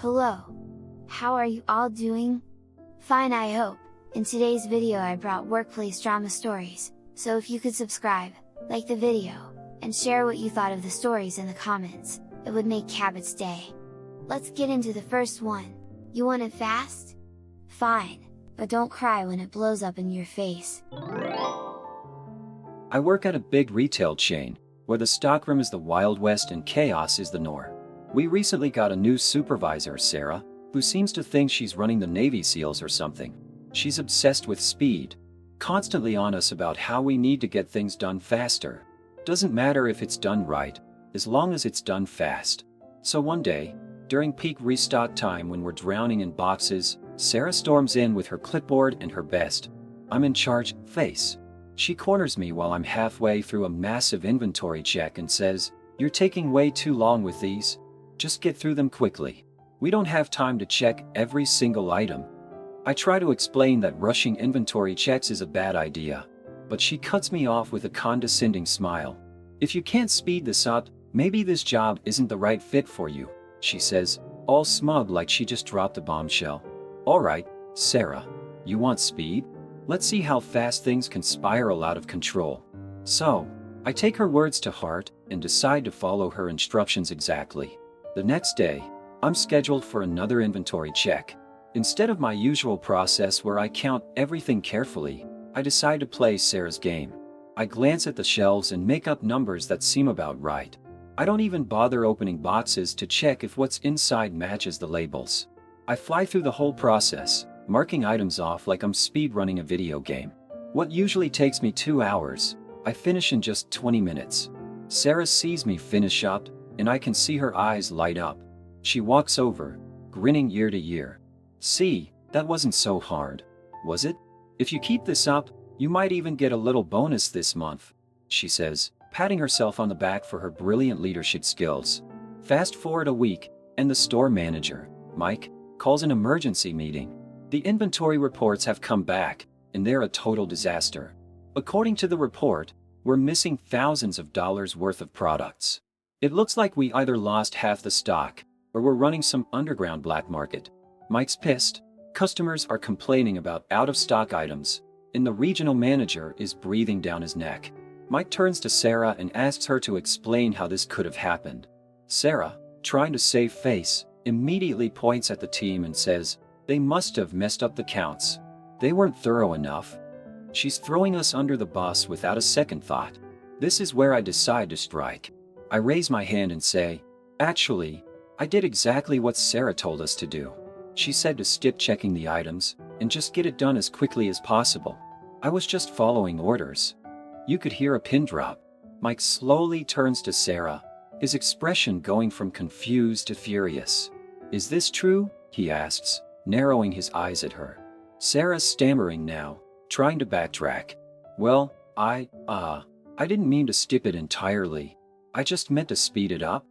Hello! How are you all doing? Fine, I hope. In today's video I brought workplace drama stories, so if you could subscribe, like the video, and share what you thought of the stories in the comments, it would make Cabbit's day. Let's get into the first one. You want it fast? Fine, but don't cry when it blows up in your face. I work at a big retail chain, where the stockroom is the Wild West and chaos is the norm. We recently got a new supervisor, Sarah, who seems to think she's running the Navy SEALs or something. She's obsessed with speed, constantly on us about how we need to get things done faster. Doesn't matter if it's done right, as long as it's done fast. So one day, during peak restock time when we're drowning in boxes, Sarah storms in with her clipboard and her best "I'm in charge" face. She corners me while I'm halfway through a massive inventory check and says, "You're taking way too long with these. Just get through them quickly. We don't have time to check every single item." I try to explain that rushing inventory checks is a bad idea, but she cuts me off with a condescending smile. "If you can't speed this up, maybe this job isn't the right fit for you," she says, all smug like she just dropped a bombshell. "Alright, Sarah, you want speed? Let's see how fast things can spiral out of control." So, I take her words to heart and decide to follow her instructions exactly. The next day, I'm scheduled for another inventory check. Instead of my usual process where I count everything carefully, I decide to play Sarah's game. I glance at the shelves and make up numbers that seem about right. I don't even bother opening boxes to check if what's inside matches the labels. I fly through the whole process, marking items off like I'm speedrunning a video game. What usually takes me 2 hours, I finish in just 20 minutes. Sarah sees me finish up, and I can see her eyes light up. She walks over, grinning ear to ear. "See, that wasn't so hard, was it? If you keep this up, you might even get a little bonus this month," she says, patting herself on the back for her brilliant leadership skills. Fast forward a week, and the store manager, Mike, calls an emergency meeting. The inventory reports have come back, and they're a total disaster. According to the report, we're missing thousands of dollars worth of products. It looks like we either lost half the stock, or we're running some underground black market. Mike's pissed, customers are complaining about out-of-stock items, and the regional manager is breathing down his neck. Mike turns to Sarah and asks her to explain how this could have happened. Sarah, trying to save face, immediately points at the team and says, "They must have messed up the counts. They weren't thorough enough." She's throwing us under the bus without a second thought. This is where I decide to strike. I raise my hand and say, "Actually, I did exactly what Sarah told us to do. She said to skip checking the items and just get it done as quickly as possible. I was just following orders." You could hear a pin drop. Mike slowly turns to Sarah, his expression going from confused to furious. "Is this true?" he asks, narrowing his eyes at her. Sarah's stammering now, trying to backtrack. "Well, I didn't mean to skip it entirely. I just meant to speed it up."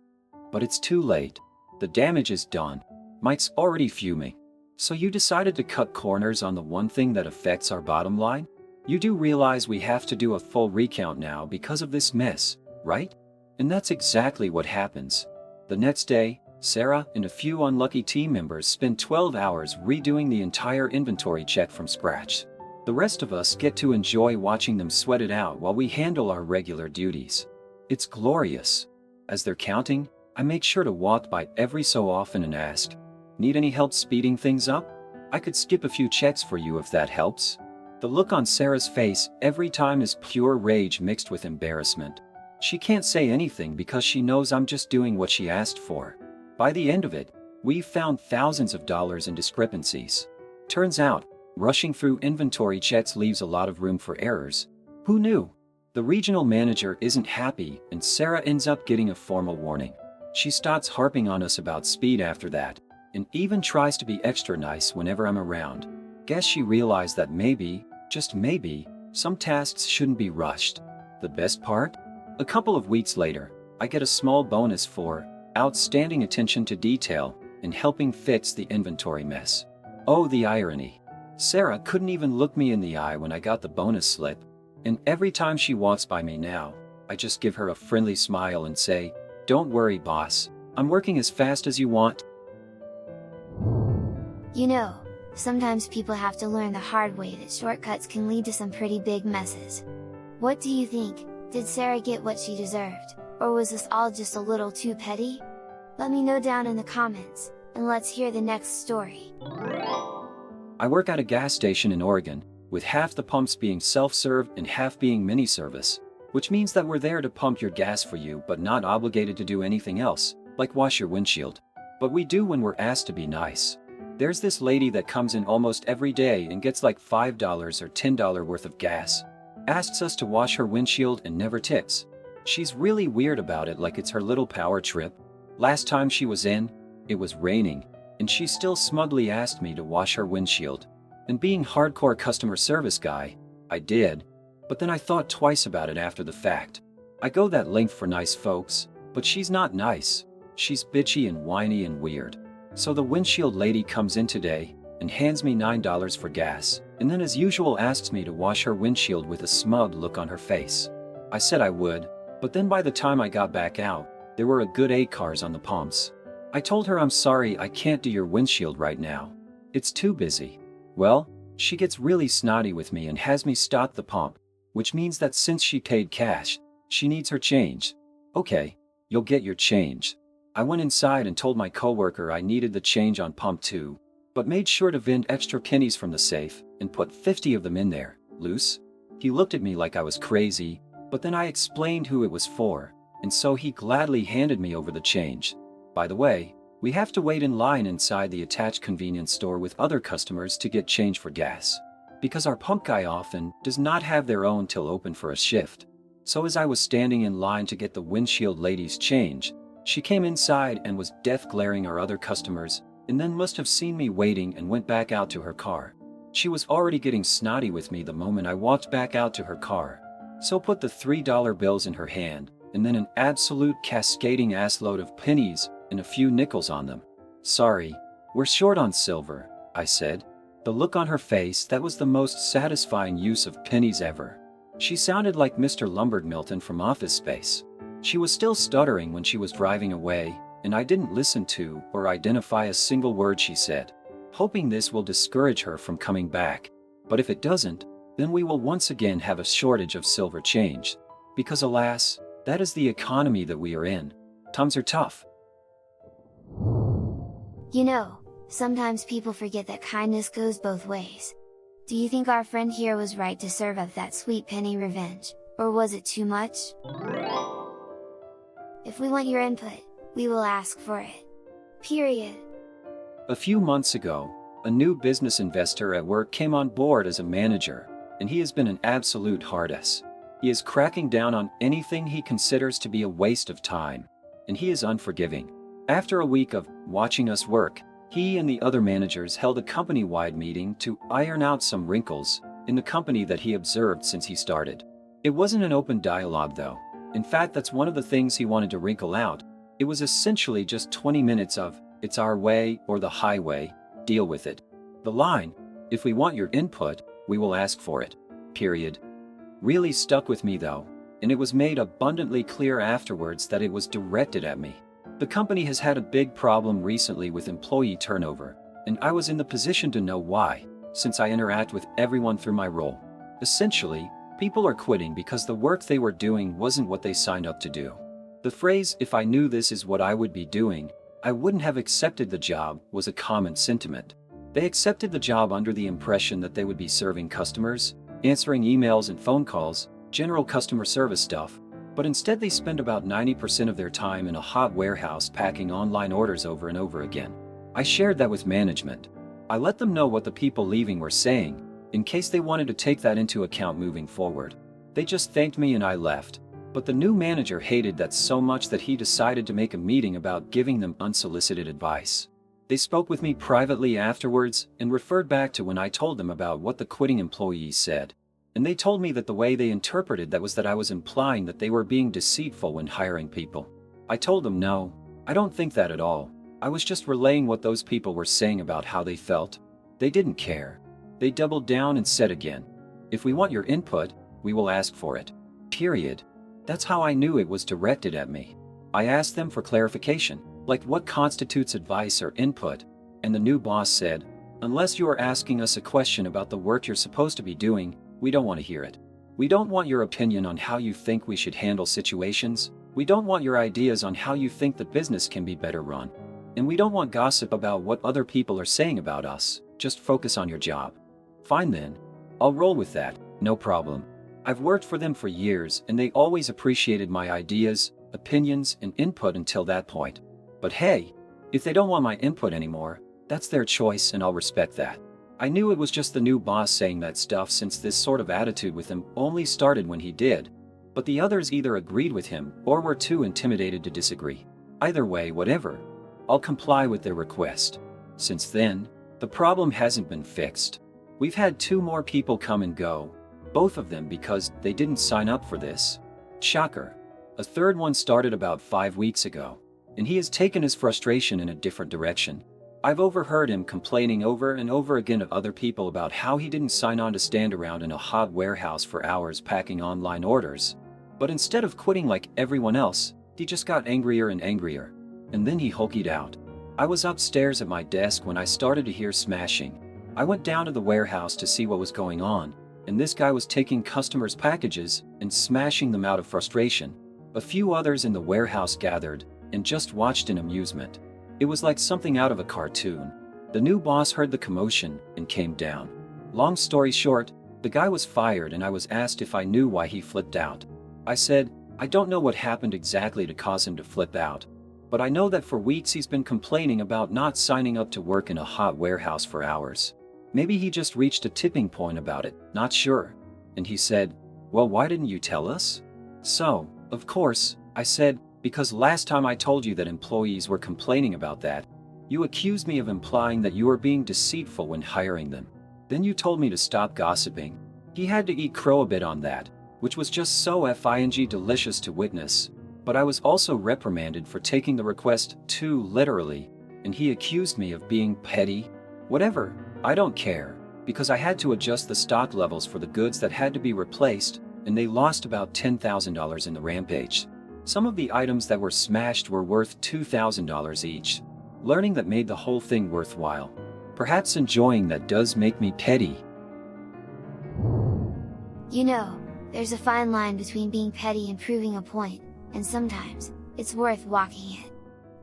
But it's too late. The damage is done. Mike's already fuming. "So you decided to cut corners on the one thing that affects our bottom line? You do realize we have to do a full recount now because of this mess, right?" And that's exactly what happens. The next day, Sarah and a few unlucky team members spend 12 hours redoing the entire inventory check from scratch. The rest of us get to enjoy watching them sweat it out while we handle our regular duties. It's glorious. As they're counting, I make sure to walk by every so often and ask, "Need any help speeding things up? I could skip a few checks for you if that helps." The look on Sarah's face every time is pure rage mixed with embarrassment. She can't say anything because she knows I'm just doing what she asked for. By the end of it, we've found thousands of dollars in discrepancies. Turns out, rushing through inventory checks leaves a lot of room for errors. Who knew? The regional manager isn't happy and Sarah ends up getting a formal warning. She starts harping on us about speed after that, and even tries to be extra nice whenever I'm around. Guess she realized that maybe, just maybe, some tasks shouldn't be rushed. The best part? A couple of weeks later, I get a small bonus for outstanding attention to detail and helping fix the inventory mess. Oh, the irony. Sarah couldn't even look me in the eye when I got the bonus slip, and every time she walks by me now, I just give her a friendly smile and say, "Don't worry, boss. I'm working as fast as you want." You know, sometimes people have to learn the hard way that shortcuts can lead to some pretty big messes. What do you think? Did Sarah get what she deserved, or was this all just a little too petty? Let me know down in the comments, and let's hear the next story. I work at a gas station in Oregon, with half the pumps being self-serve and half being mini-service, which means that we're there to pump your gas for you but not obligated to do anything else, like wash your windshield. But we do when we're asked to be nice. There's this lady that comes in almost every day and gets like $5 or $10 worth of gas. Asks us to wash her windshield and never tips. She's really weird about it, like it's her little power trip. Last time she was in, it was raining, and she still smugly asked me to wash her windshield. And being hardcore customer service guy, I did. But then I thought twice about it after the fact. I go that length for nice folks, but she's not nice. She's bitchy and whiny and weird. So the windshield lady comes in today and hands me $9 for gas, and then as usual asks me to wash her windshield with a smug look on her face. I said I would, but then by the time I got back out, there were a good 8 cars on the pumps. I told her I'm sorry, I can't do your windshield right now. It's too busy. Well, she gets really snotty with me and has me stop the pump, which means that since she paid cash, she needs her change. Okay, you'll get your change. I went inside and told my coworker I needed the change on pump 2, but made sure to vend extra pennies from the safe and put 50 of them in there, loose. He looked at me like I was crazy, but then I explained who it was for, and so he gladly handed me over the change. By the way, we have to wait in line inside the attached convenience store with other customers to get change for gas, because our pump guy often does not have their own till open for a shift. So as I was standing in line to get the windshield lady's change, she came inside and was deaf glaring our other customers, and then must have seen me waiting and went back out to her car. She was already getting snotty with me the moment I walked back out to her car, so put the $3 bills in her hand, and then an absolute cascading assload of pennies and a few nickels on them. Sorry, we're short on silver, I said. The look on her face, that was the most satisfying use of pennies ever. She sounded like Mr. Lombard Milton from Office Space. She was still stuttering when she was driving away, and I didn't listen to or identify a single word she said, hoping this will discourage her from coming back. But if it doesn't, then we will once again have a shortage of silver change. Because alas, that is the economy that we are in. Times are tough. You know, sometimes people forget that kindness goes both ways. Do you think our friend here was right to serve up that sweet penny revenge, or was it too much? If we want your input, we will ask for it. Period. A few months ago, a new business investor at work came on board as a manager, and he has been an absolute hard ass. He is cracking down on anything he considers to be a waste of time, and he is unforgiving. After a week of watching us work, he and the other managers held a company-wide meeting to iron out some wrinkles in the company that he observed since he started. It wasn't an open dialogue though. In fact, that's one of the things he wanted to wrinkle out. It was essentially just 20 minutes of, it's our way or the highway, deal with it. The line, if we want your input, we will ask for it. Period. Really stuck with me though, and it was made abundantly clear afterwards that it was directed at me. The company has had a big problem recently with employee turnover, and I was in the position to know why, since I interact with everyone through my role. Essentially, people are quitting because the work they were doing wasn't what they signed up to do. The phrase, if I knew this is what I would be doing, I wouldn't have accepted the job, was a common sentiment. They accepted the job under the impression that they would be serving customers, answering emails and phone calls, general customer service stuff, but instead they spend about 90% of their time in a hot warehouse packing online orders over and over again. I shared that with management. I let them know what the people leaving were saying, in case they wanted to take that into account moving forward. They just thanked me and I left. But the new manager hated that so much that he decided to make a meeting about giving them unsolicited advice. They spoke with me privately afterwards and referred back to when I told them about what the quitting employees said. And they told me that the way they interpreted that was that I was implying that they were being deceitful when hiring people. I told them no, I don't think that at all. I was just relaying what those people were saying about how they felt. They didn't care. They doubled down and said again, if we want your input, we will ask for it. Period. That's how I knew it was directed at me. I asked them for clarification, like what constitutes advice or input, and the new boss said, Unless you are asking us a question about the work you're supposed to be doing, we don't want to hear it. We don't want your opinion on how you think we should handle situations. We don't want your ideas on how you think the business can be better run. And we don't want gossip about what other people are saying about us. Just focus on your job. Fine then. I'll roll with that, no problem. I've worked for them for years and they always appreciated my ideas, opinions, and input until that point. But hey, if they don't want my input anymore, that's their choice and I'll respect that. I knew it was just the new boss saying that stuff since this sort of attitude with him only started when he did. But the others either agreed with him or were too intimidated to disagree. Either way, whatever. I'll comply with their request. Since then, the problem hasn't been fixed. We've had 2 more people come and go, both of them because they didn't sign up for this. Shocker. A third one started about 5 weeks ago, and he has taken his frustration in a different direction. I've overheard him complaining over and over again of other people about how he didn't sign on to stand around in a hot warehouse for hours packing online orders. But instead of quitting like everyone else, he just got angrier and angrier. And then he hulked out. I was upstairs at my desk when I started to hear smashing. I went down to the warehouse to see what was going on, and this guy was taking customers' packages and smashing them out of frustration. A few others in the warehouse gathered and just watched in amusement. It was like something out of a cartoon. The new boss heard the commotion and came down. Long story short, the guy was fired and I was asked if I knew why he flipped out. I said, I don't know what happened exactly to cause him to flip out. But I know that for weeks he's been complaining about not signing up to work in a hot warehouse for hours. Maybe he just reached a tipping point about it, not sure. And he said, well, why didn't you tell us? So, of course, I said, because last time I told you that employees were complaining about that, you accused me of implying that you were being deceitful when hiring them. Then you told me to stop gossiping. He had to eat crow a bit on that, which was just so f***ing delicious to witness. But I was also reprimanded for taking the request too literally, and he accused me of being petty. Whatever, I don't care, because I had to adjust the stock levels for the goods that had to be replaced, and they lost about $10,000 in the rampage. Some of the items that were smashed were worth $2,000 each. Learning that made the whole thing worthwhile. Perhaps enjoying that does make me petty. You know, there's a fine line between being petty and proving a point, and sometimes, it's worth walking it.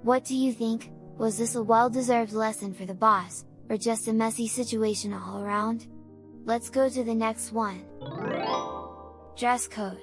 What do you think? Was this a well-deserved lesson for the boss, or just a messy situation all around? Let's go to the next one. Dress code.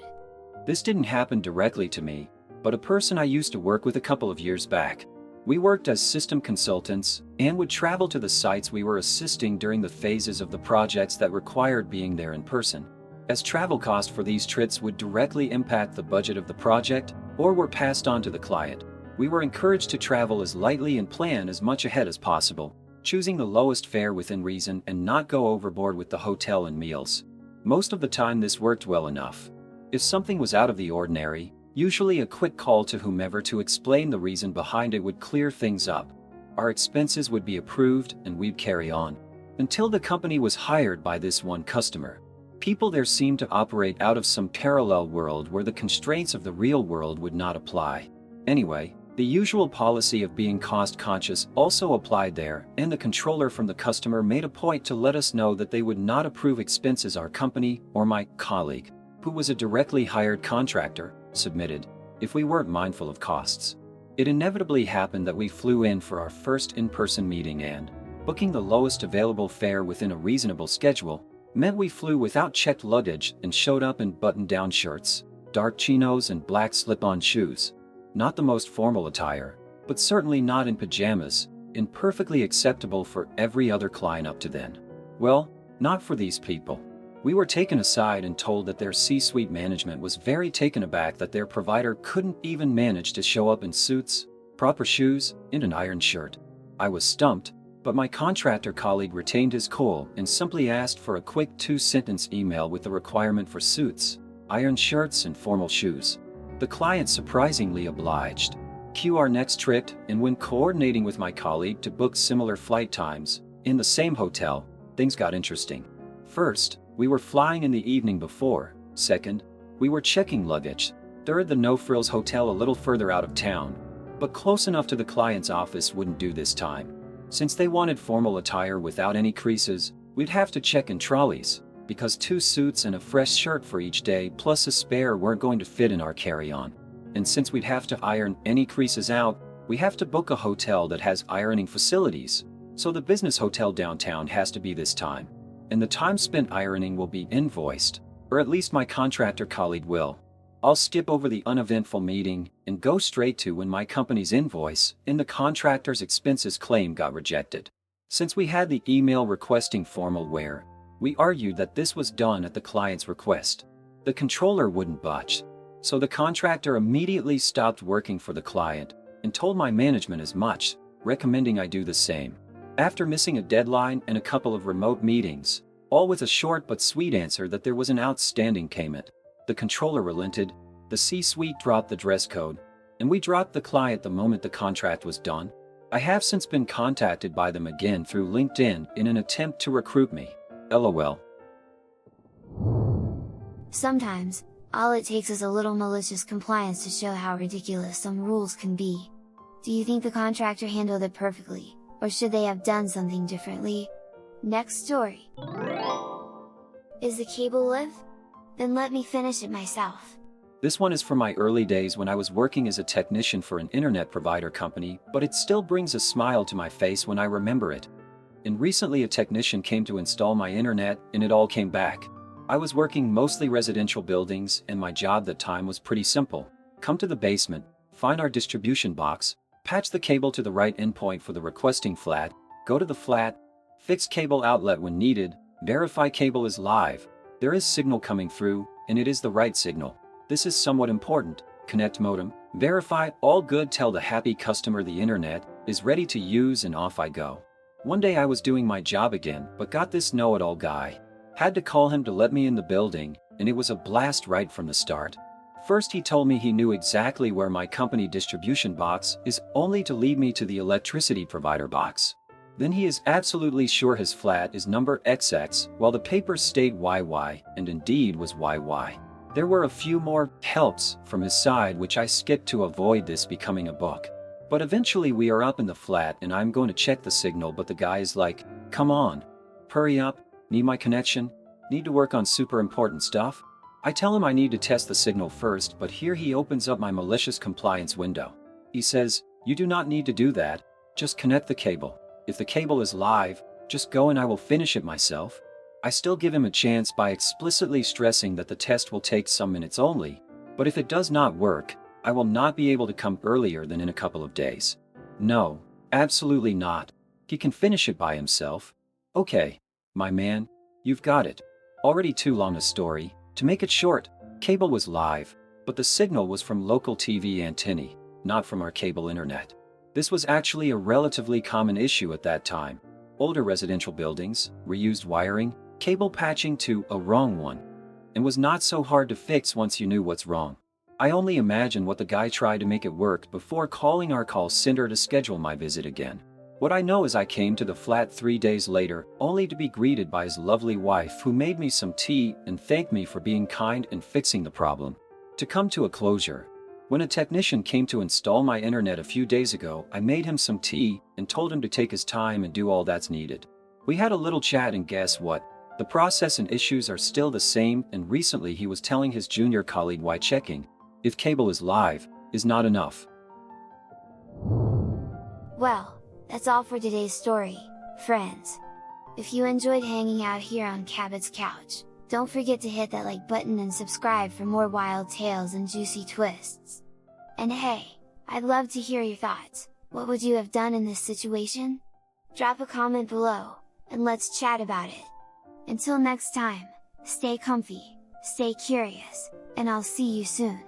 This didn't happen directly to me, but a person I used to work with a couple of years back. We worked as system consultants, and would travel to the sites we were assisting during the phases of the projects that required being there in person. As travel costs for these trips would directly impact the budget of the project, or were passed on to the client, we were encouraged to travel as lightly and plan as much ahead as possible, choosing the lowest fare within reason and not go overboard with the hotel and meals. Most of the time this worked well enough. If something was out of the ordinary, usually a quick call to whomever to explain the reason behind it would clear things up. Our expenses would be approved and we'd carry on. Until the company was hired by this one customer. People there seemed to operate out of some parallel world where the constraints of the real world would not apply. Anyway, the usual policy of being cost-conscious also applied there, and the controller from the customer made a point to let us know that they would not approve expenses our company or my colleague, who was a directly hired contractor, submitted, if we weren't mindful of costs. It inevitably happened that we flew in for our first in-person meeting and, booking the lowest available fare within a reasonable schedule, meant we flew without checked luggage and showed up in button-down shirts, dark chinos and black slip-on shoes. Not the most formal attire, but certainly not in pajamas, and perfectly acceptable for every other client up to then. Well, not for these people. We were taken aside and told that their C-suite management was very taken aback that their provider couldn't even manage to show up in suits, proper shoes, and an iron shirt. I was stumped, but my contractor colleague retained his cool and simply asked for a quick 2-sentence email with the requirement for suits, iron shirts, and formal shoes. The client surprisingly obliged. Cue our next trip, and when coordinating with my colleague to book similar flight times, in the same hotel, things got interesting. First, we were flying in the evening before. Second, we were checking luggage. Third, the no-frills hotel a little further out of town, but close enough to the client's office wouldn't do this time. Since they wanted formal attire without any creases, we'd have to check in trolleys, because 2 suits and a fresh shirt for each day plus a spare weren't going to fit in our carry-on. And since we'd have to iron any creases out, we have to book a hotel that has ironing facilities, so the business hotel downtown has to be this time. And the time spent ironing will be invoiced, or at least my contractor colleague will. I'll skip over the uneventful meeting and go straight to when my company's invoice and the contractor's expenses claim got rejected. Since we had the email requesting formal wear, we argued that this was done at the client's request. The controller wouldn't budge, so the contractor immediately stopped working for the client and told my management as much, recommending I do the same. After missing a deadline and a couple of remote meetings, all with a short but sweet answer that there was an outstanding payment, the controller relented, the C-suite dropped the dress code, and we dropped the client the moment the contract was done. I have since been contacted by them again through LinkedIn in an attempt to recruit me. LOL. Sometimes, all it takes is a little malicious compliance to show how ridiculous some rules can be. Do you think the contractor handled it perfectly, or should they have done something differently? Next story. Is the cable live? Then let me finish it myself. This one is from my early days when I was working as a technician for an internet provider company, but it still brings a smile to my face when I remember it. And recently a technician came to install my internet and it all came back. I was working mostly residential buildings and my job that time was pretty simple. Come to the basement, find our distribution box, patch the cable to the right endpoint for the requesting flat, go to the flat, fix cable outlet when needed, verify cable is live, there is signal coming through, and it is the right signal. This is somewhat important. Connect modem, verify, all good, tell the happy customer the internet is ready to use, and off I go. One day I was doing my job again, but got this know-it-all guy. Had to call him to let me in the building, and it was a blast right from the start. First he told me he knew exactly where my company distribution box is, only to lead me to the electricity provider box. Then he is absolutely sure his flat is number XX, while the papers state YY, and indeed was YY. There were a few more helps from his side which I skipped to avoid this becoming a book. But eventually we are up in the flat and I'm going to check the signal, but the guy is like, come on, hurry up, need my connection, need to work on super important stuff. I tell him I need to test the signal first, but here he opens up my malicious compliance window. He says, you do not need to do that, just connect the cable. If the cable is live, just go and I will finish it myself. I still give him a chance by explicitly stressing that the test will take some minutes only, but if it does not work, I will not be able to come earlier than in a couple of days. No, absolutely not. He can finish it by himself. Okay, my man, you've got it. Already too long a story. To make it short, cable was live, but the signal was from local TV antennae, not from our cable internet. This was actually a relatively common issue at that time. Older residential buildings reused wiring, cable patching to a wrong one, and was not so hard to fix once you knew what's wrong. I only imagine what the guy tried to make it work before calling our call center to schedule my visit again. What I know is I came to the flat 3 days later, only to be greeted by his lovely wife who made me some tea and thanked me for being kind and fixing the problem. To come to a closure, when a technician came to install my internet a few days ago, I made him some tea and told him to take his time and do all that's needed. We had a little chat and guess what? The process and issues are still the same, and recently he was telling his junior colleague why checking if cable is live is not enough. Well, that's all for today's story, friends. If you enjoyed hanging out here on Cabbit's couch, don't forget to hit that like button and subscribe for more wild tales and juicy twists. And hey, I'd love to hear your thoughts. What would you have done in this situation? Drop a comment below, and let's chat about it. Until next time, stay comfy, stay curious, and I'll see you soon.